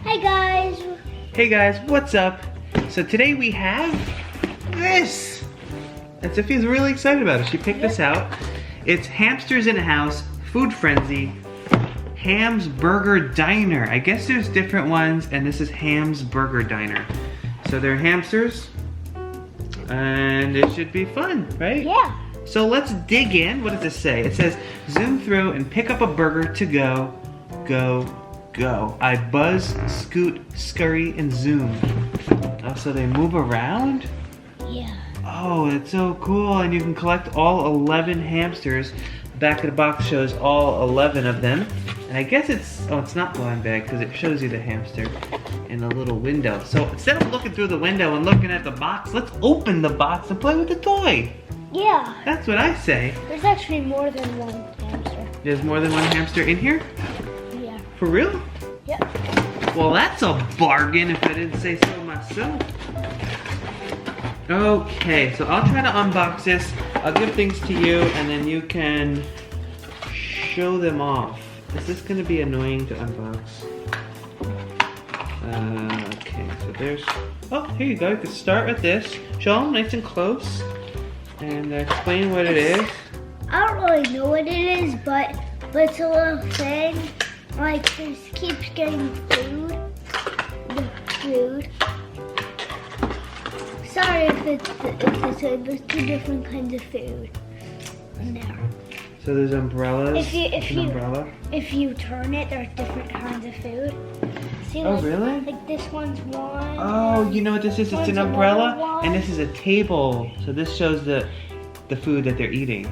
Hi guys. Hey guys, what's up? So today we have this. And Sophia's really excited about it. She picked this out. It's Hamsters in a House, Food Frenzy, Ham's Burger Diner. I guess there's different ones, and this is Ham's Burger Diner. So they're hamsters, and it should be fun, right? Yeah. So let's dig in. What does this say? It says, zoom through and pick up a burger to go, go, go. I buzz, scoot, scurry, and zoom. Oh, so they move around? Yeah. Oh, it's so cool. And you can collect all 11 hamsters. The back of the box shows all 11 of them. And I guess it's not blind bag because it shows you the hamster in a little window. So instead of looking through the window and looking at the box, let's open the box and play with the toy. Yeah. That's what I say. There's actually more than one hamster. There's more than one hamster in here? Yeah. For real? Yep. Well, that's a bargain if I didn't say so myself. Okay, so I'll try to unbox this. I'll give things to you and then you can show them off. Is this gonna be annoying to unbox? Okay, so there's, oh, here you go. You can start with this. Show them nice and close and explain what it is. I don't really know what it is, but it's a little thing. Like this keeps getting food. The food. Sorry if it's there's two different kinds of food in there. So there's umbrellas. Umbrella. If you turn it, there's different kinds of food. See, Oh, like, really? Like this one's one. Oh, you know what this is? It's an umbrella, and this is a table. So this shows the food that they're eating.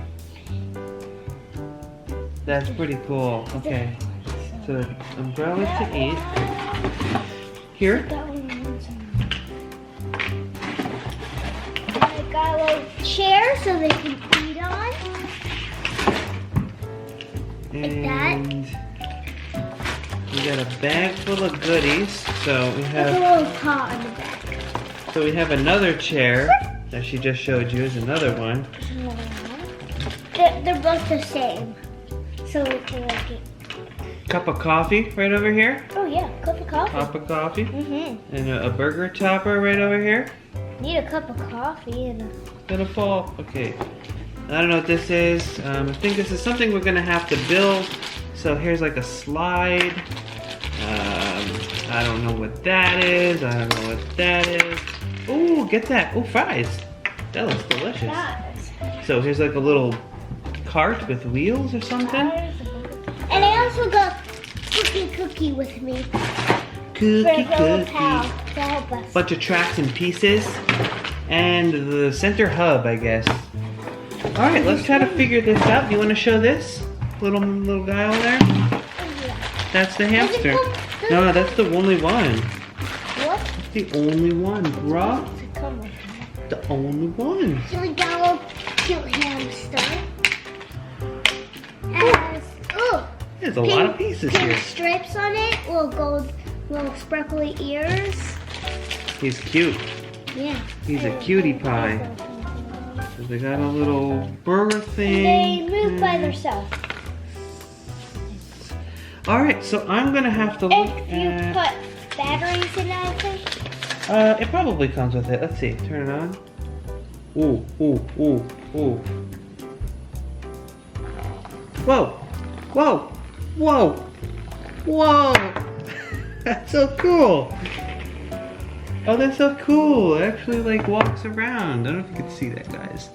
That's pretty cool. Okay. So umbrellas to eat. Here. I got a little chair so they can eat on. And we got a bag full of goodies. So we There's a have. little pot on the back. So we have another chair that she just showed you. Is another one. They're both the same. So we can like it. Cup of coffee right over here. Oh yeah, cup of coffee. Cup of coffee. Mhm. And a burger topper right over here. Need a cup of coffee and a... Gonna fall. Okay. I don't know what this is. I think this is something we're gonna have to build. So here's like a slide. I don't know what that is. I don't know what that is. Ooh, get that. Ooh, fries. That looks delicious. So here's like a little cart with wheels or something. And I also got cookie with me. Cookie. To help us. Bunch of tracks and pieces. And the center hub, I guess. Alright, let's try to figure this out. You want to show this? Little guy over there? That's the hamster. No, that's the only one. What? That's the only one, bruh. The only one. So we got a little cute hamster. Has, There's a lot of pieces pink here. stripes on it, little gold, little sparkly ears. He's cute. Yeah. He's a cutie pie. So they got a little burger thing. They move by themselves. Alright, so I'm gonna have to look If you at... put batteries in it, I think. It probably comes with it. Let's see. Turn it on. Ooh, ooh, ooh, ooh. Whoa! Whoa! Whoa! Whoa! That's so cool! Oh, that's so cool. It actually like walks around. I don't know if you can see that, guys.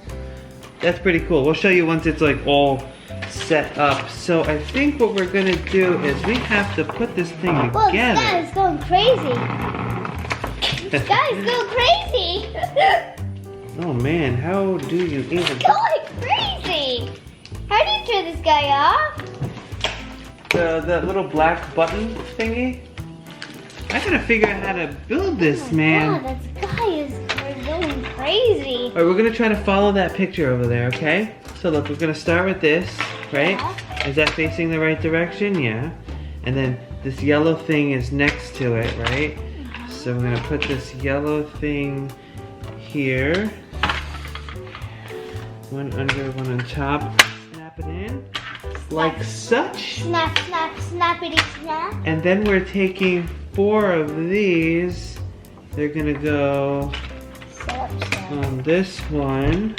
That's pretty cool. We'll show you once it's like all set up. So I think what we're gonna do is we have to put this thing together. Well, this guy is going crazy. This guy is going crazy. Oh man, how do you even... He's going crazy. How do you turn this guy off? That little black button thingy? I gotta figure out how to build this, man. God, this guy is going crazy. Alright, we're gonna try to follow that picture over there, okay? So look, we're gonna start with this, right? Yeah. Is that facing the right direction? Yeah. And then this yellow thing is next to it, right? So we're gonna put this yellow thing here. One under, one on top. Snap it in. Like such. Snap, snap, snappity snap. And then we're taking 4 of these. They're gonna go on this one.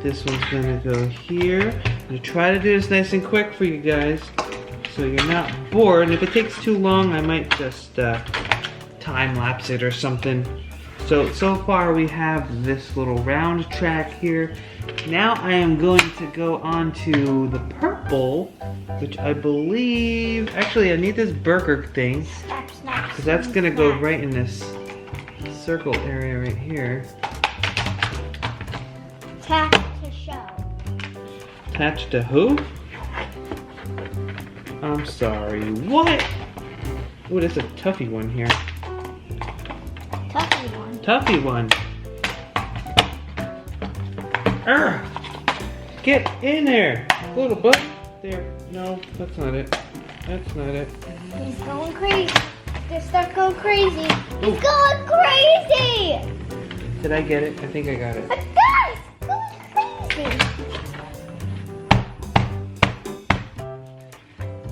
This one's gonna go here. I'm gonna try to do this nice and quick for you guys, so you're not bored. And if it takes too long, I might just time lapse it or something. So far we have this little round track here. Now I am going to go on to the purple, which I believe, actually I need this burger thing, because that's gonna go right in this circle area right here. Attach to show. Attached to who? I'm sorry, what? Oh, there's a toughy one here. Toughy one. Toughy one. Urgh! Get in there, little buddy. There. No, that's not it. That's not it. He's going crazy. They're stuck going crazy. Ooh. He's going crazy! Did I get it? I think I got it. Guys, going crazy.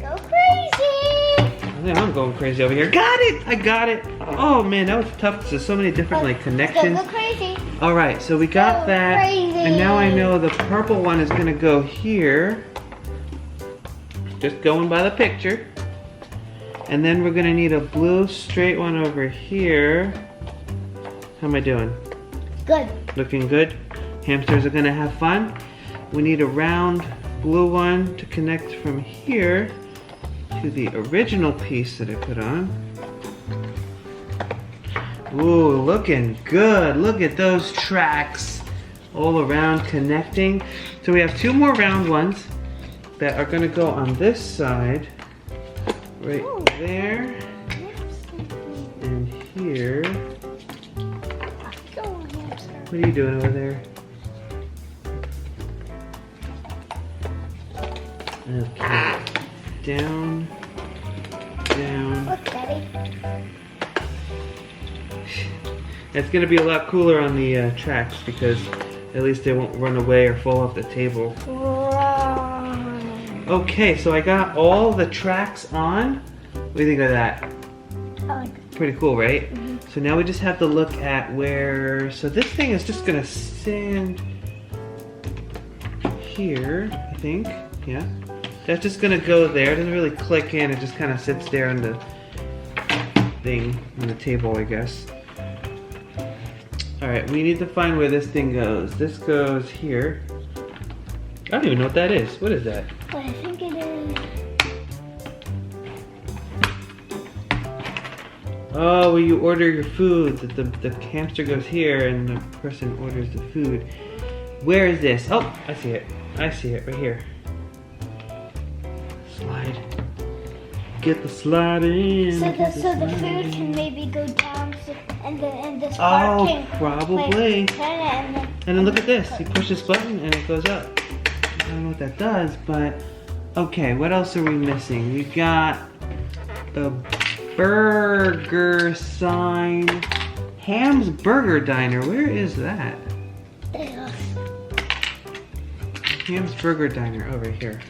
Go crazy! I think I'm going crazy over here. Got it! I got it! Oh man, that was tough. There's so many different like connections. Go crazy. Alright, so we got Go that. crazy. And now I know the purple one is gonna go here. Just going by the picture. And then we're gonna need a blue straight one over here. How am I doing? Good. Looking good? Hamsters are gonna have fun. We need a round blue one to connect from here to the original piece that I put on. Ooh, looking good. Look at those tracks all around connecting. So we have 2 more round ones that are gonna go on this side, right there, and here. What are you doing over there? Okay. Down, down. Look, Daddy. It's gonna be a lot cooler on the tracks because at least they won't run away or fall off the table. Okay, so I got all the tracks on. What do you think of that? I like it. Pretty cool, right? So now we just have to look at where, so this thing is just gonna stand here, I think, yeah. That's just gonna go there, it doesn't really click in, it just kind of sits there on the thing, on the table, I guess. Alright, we need to find where this thing goes. This goes here. I don't even know what that is. What is that? But I think it is. Oh, where you order your food. The hamster goes here and the person orders the food. Where is this? Oh, I see it. I see it right here. Slide. Get the slide in. So the food can maybe go down and this part can probably. Like, turn it And then look at this. You push this button and it goes up. I don't know what that does, but okay, what else are we missing? We got the burger sign. Ham's Burger Diner. Where is that? there. Ham's Burger Diner over here.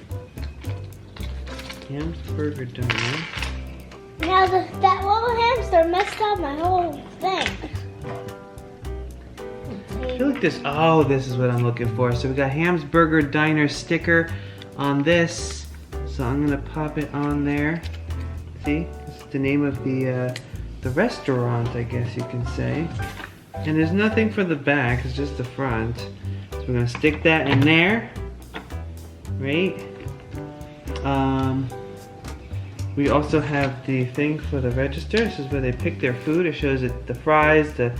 Ham's Burger Diner. Now that little hamster messed up my whole thing. I feel like this, oh, this is what I'm looking for. So we got Ham's Burger Diner sticker on this. So I'm gonna pop it on there. See, it's the name of the restaurant, I guess you can say. And there's nothing for the back, it's just the front. So we're gonna stick that in there, right? We also have the thing for the register. This is where they pick their food. It shows it, the fries, the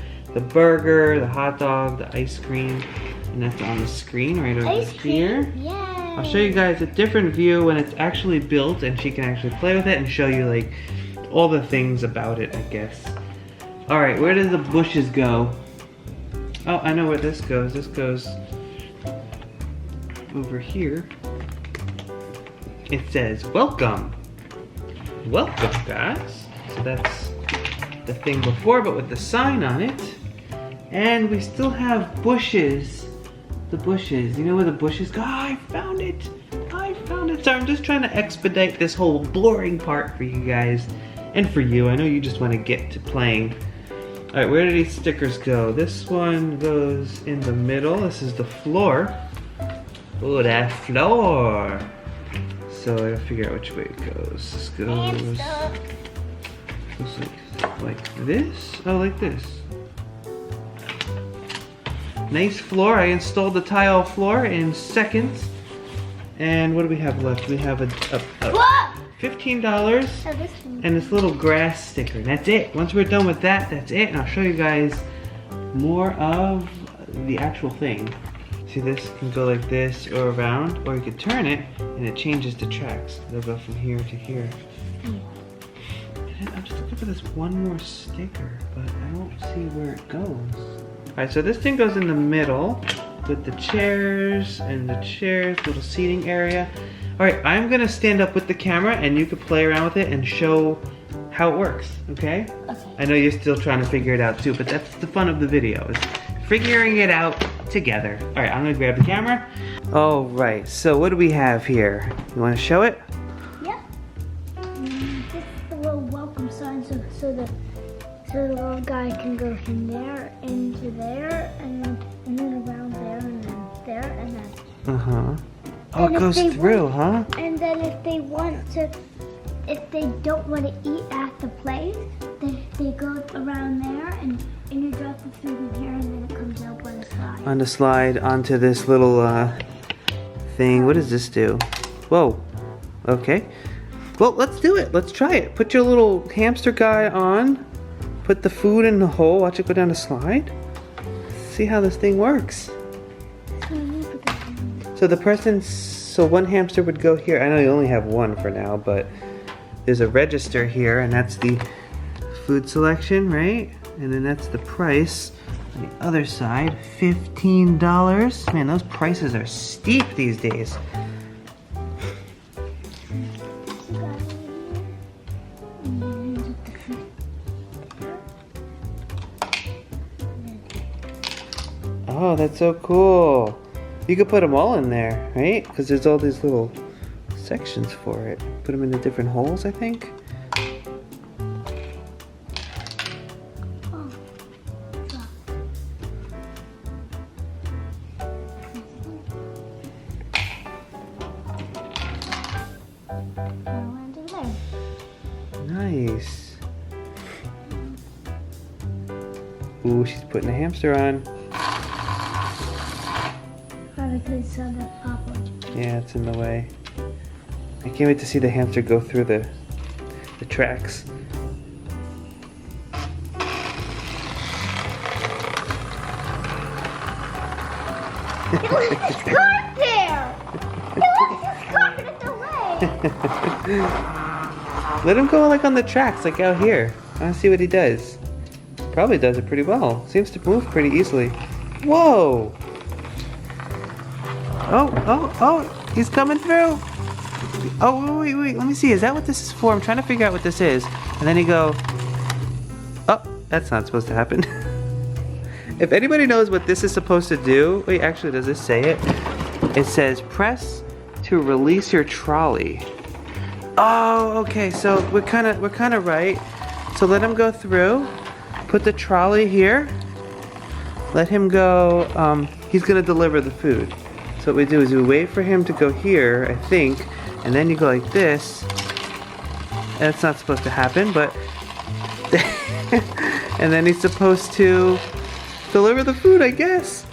burger, the hot dog, the ice cream, and that's on the screen right over here. Yay. I'll show you guys a different view when it's actually built and she can actually play with it and show you like all the things about it, I guess. All right, where does the bushes go? Oh, I know where this goes. This goes over here. It says, welcome. Welcome, guys. So that's the thing before, but with the sign on it. And we still have bushes. The bushes. You know where the bushes go? Oh, I found it. I found it. So I'm just trying to expedite this whole boring part for you guys. And for you, I know you just want to get to playing. All right, where do these stickers go? This one goes in the middle. This is the floor. Oh, that floor. So I gotta figure out which way it goes. This goes like this. Oh, like this. Nice floor. I installed the tile floor in seconds. And what do we have left? We have a $15 and this little grass sticker. And that's it. Once we're done with that, that's it. And I'll show you guys more of the actual thing. See, this can go like this or around, or you could turn it and it changes the tracks. They'll go from here to here. And then I'm just looking for this one more sticker, but I don't see where it goes. All right, so this thing goes in the middle with the chairs and the chairs, little seating area. All right, I'm gonna stand up with the camera and you can play around with it and show how it works, okay? Okay. I know you're still trying to figure it out too, but that's the fun of the video, is figuring it out together. All right, I'm gonna grab the camera. All right, so what do we have here? You wanna show it? Yeah. This is the little welcome sign, so the little guy can go from there into there, and then around there, and then there, and then. Uh-huh. Oh, it goes through, huh? And then if they don't want to eat at the place, they go around there, and you drop the food in here, and then it comes out on the slide. On the slide, onto this little thing. What does this do? Whoa. Okay. Well, let's do it. Let's try it. Put your little hamster guy on. Put the food in the hole. Watch it go down the slide. See how this thing works. So one hamster would go here. I know you only have one for now, but there's a register here, and that's the food selection, right? And then that's the price. On the other side, $15. Man, those prices are steep these days. Oh, that's so cool. You could put them all in there, right? Because there's all these little sections for it. Put them in the different holes, I think. Nice. Ooh, she's putting a hamster on. Yeah, it's in the way. I can't wait to see the hamster go through the tracks. It was his cart there! It was his cart in the way! Let him go like on the tracks, like out here. I want to see what he does. Probably does it pretty well. Seems to move pretty easily. Whoa! Oh, he's coming through. Oh, wait, let me see. Is that what this is for? I'm trying to figure out what this is. And then you go, oh, that's not supposed to happen. If anybody knows what this is supposed to do, wait, actually, does this say it? It says press to release your trolley. Oh, okay, so we're kind of right. So let him go through. Put the trolley here. Let him go, he's gonna deliver the food. So what we do is we wait for him to go here, I think, and then you go like this. That's not supposed to happen, but and then he's supposed to deliver the food, I guess.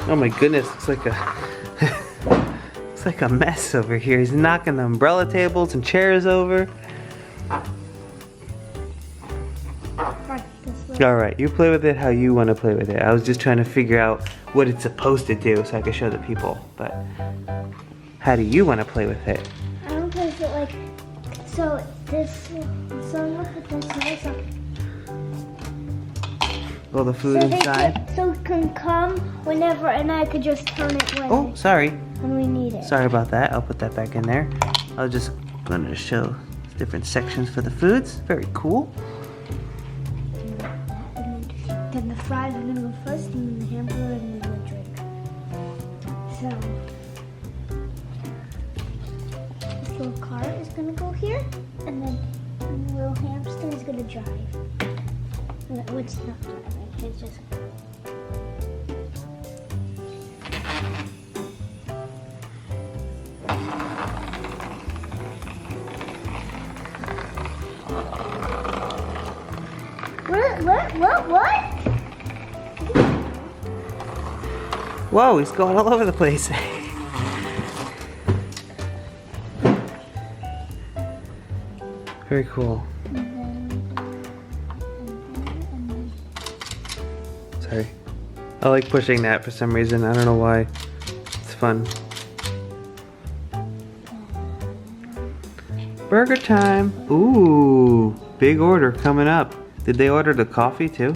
Oh my goodness, it's like a mess over here. He's knocking the umbrella tables and chairs over. Alright, you play with it how you want to play with it. I was just trying to figure out what it's supposed to do so I could show the people. But how do you want to play with it? I want to play with it like, so look at this. All the food inside? So it can come whenever, and I could just turn it Oh, sorry. When we need it. Sorry about that. I'll put that back in there. I was just going to show different sections for the foods. Very cool. Then the fries are gonna go first, and then the hamburger, and then the drink. little car is gonna go here, and then the little hamster is gonna drive. Which is not driving, it's just. What? Whoa, he's going all over the place. Very cool. Sorry. I like pushing that for some reason. I don't know why. It's fun. Burger time. Ooh, big order coming up. Did they order the coffee too?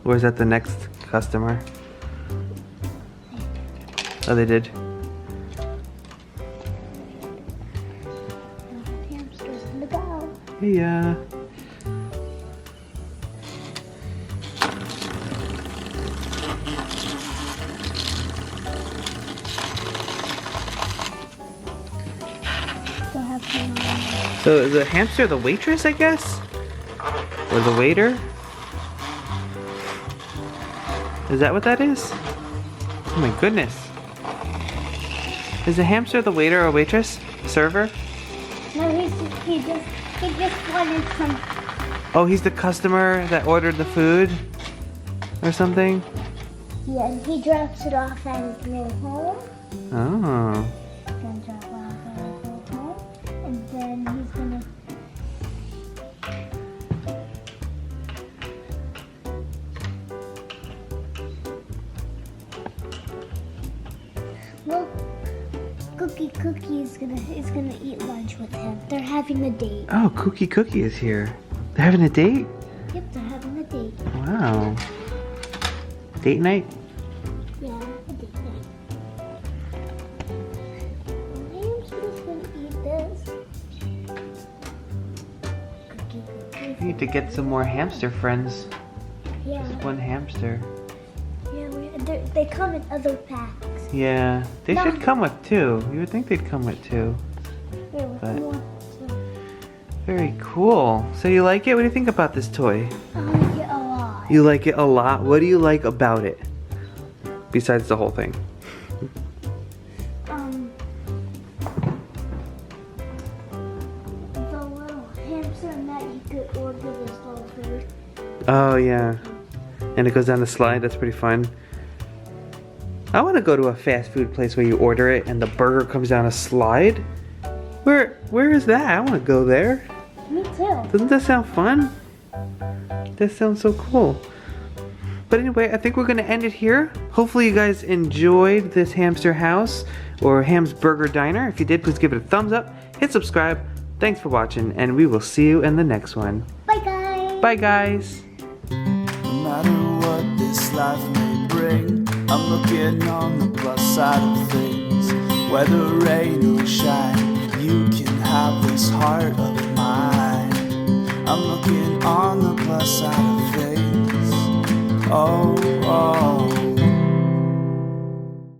Or is that the next customer? Oh, they did. Hamsters in the go. Yeah. So the hamster, the waitress, I guess? Or the waiter? Is that what that is? Oh my goodness. Is the hamster the waiter or waitress? Server? No, he just wanted some. Oh, he's the customer that ordered the food? Or something? Yeah, and he drops it off at his little home. Oh. He's gonna drop it off at his little home. And then he's gonna. Well, Cookie is gonna eat lunch with him. They're having a date. Oh, Cookie is here. They're having a date? Yep, they're having a date. Wow. Date night? Yeah, a date night. I'm just gonna eat this. Cookie. We need to get some more hamster friends. Yeah. Just one hamster. Yeah, they come in other packs. Yeah, they No. should come with two. You would think they'd come with two. Yeah, with But- more. Very cool. So you like it? What do you think about this toy? I like it a lot. You like it a lot? What do you like about it? Besides the whole thing. The little hamster and that you could order this little food. Oh yeah. And it goes down the slide. That's pretty fun. I want to go to a fast food place where you order it and the burger comes down a slide. Where is that? I want to go there. Me too. Doesn't that sound fun? That sounds so cool. But anyway, I think we're going to end it here. Hopefully you guys enjoyed this hamster house or Ham's Burger Diner. If you did, please give it a thumbs up, hit subscribe. Thanks for watching, and we will see you in the next one. Bye guys. Bye guys. No matter what this life may bring, I'm looking on the plus side of things. Whether rain or shine, you can have this heart of mine. I'm looking on the plus side of things. Oh.